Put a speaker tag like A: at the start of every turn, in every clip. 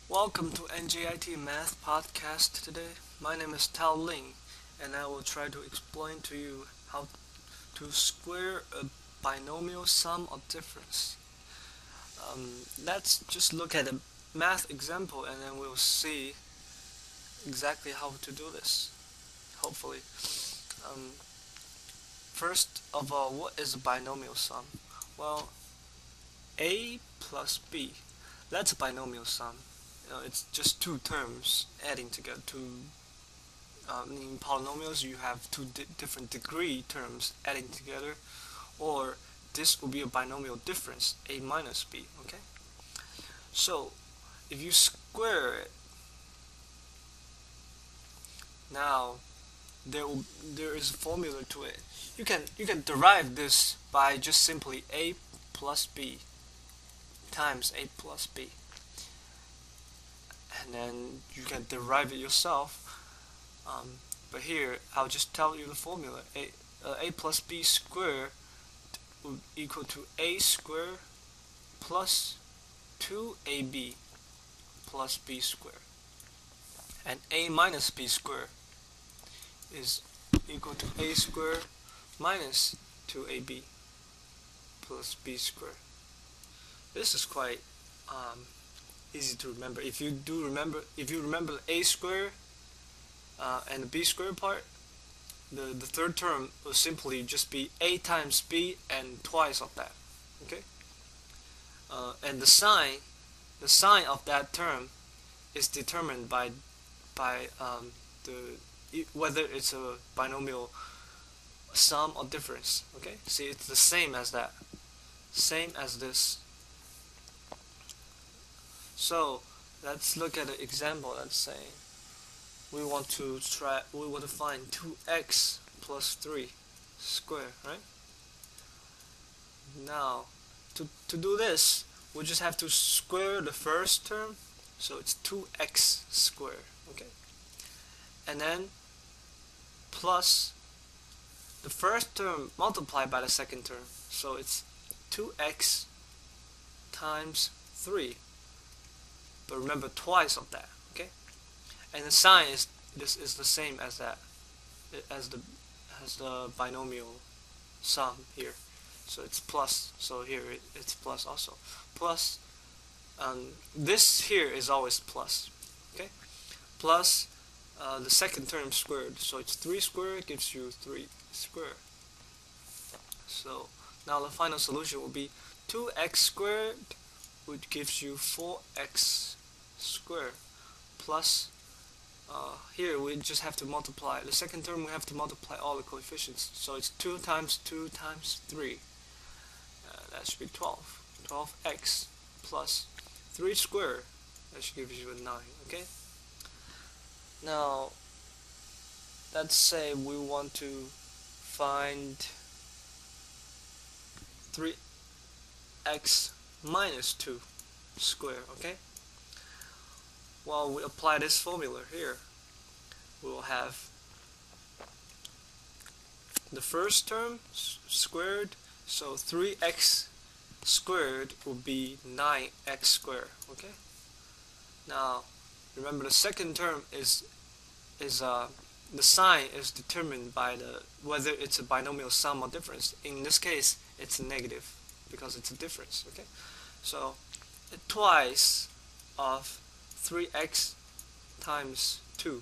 A: Welcome to NJIT Math Podcast today. My name is Tao Ling, and I will try to explain to you how to square a binomial sum or difference. Let's just look at a math example and then we'll see exactly how to do this, hopefully. Um, First of all, what is a binomial sum? Well, A plus B, that's a binomial sum. It's just two terms adding together. In polynomials, you have two different degree terms adding together, or this will be a binomial difference, A minus B. Okay. So if you square it, now there is a formula to it. You can derive this by just simply A plus B times A plus B, and then you can derive it yourself. But here I'll just tell you the formula. A plus B squared would equal to A squared plus 2AB plus B squared, and A minus B squared is equal to A squared minus 2AB plus B squared. This is quite easy to remember. If you remember the A squared and the B squared part, the third term will simply just be A times B and twice of that. Okay, and the sign of that term is determined by whether it's a binomial sum or difference. Okay, see, it's the same as that, same as this. So let's look at an example. Let's say we want to find 2x plus 3 square, right? Now to do this, we just have to square the first term, so it's 2x squared. Okay, and then plus the first term multiplied by the second term, so it's 2x times 3, but remember twice of that. Okay, and the sign is the same as that, as the binomial sum here, so it's plus. So here it's plus also. Plus, this here is always plus. Okay, plus the second term squared, so it's 3 squared gives you 3 squared. So now the final solution will be 2x squared, which gives you 4x squared, plus here we just have to multiply the second term. We have to multiply all the coefficients, so it's 2 times 2 times 3, that should be 12x plus 3 squared, that should give you a 9. Okay, now let's say we want to find 3x minus 2 square. Okay, well, we apply this formula here. We will have the first term squared, so 3x squared will be 9x squared. Okay, now remember the second term is the sign is determined by whether it's a binomial sum or difference. In this case, it's negative because it's a difference. Okay, so twice of 3x times 2,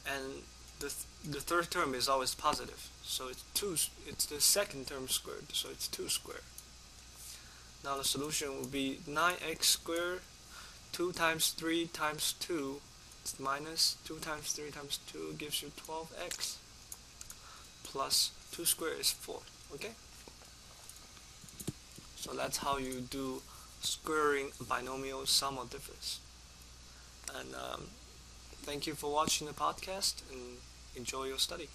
A: and the third term is always positive, so it's the second term squared, so it's 2 squared. Now the solution will be 9x squared. 2 times 3 times 2, it's minus 2 times 3 times 2 gives you 12x, plus 2 squared is 4. Okay, so that's how you do squaring a binomial sum or difference. And thank you for watching the podcast, and enjoy your study.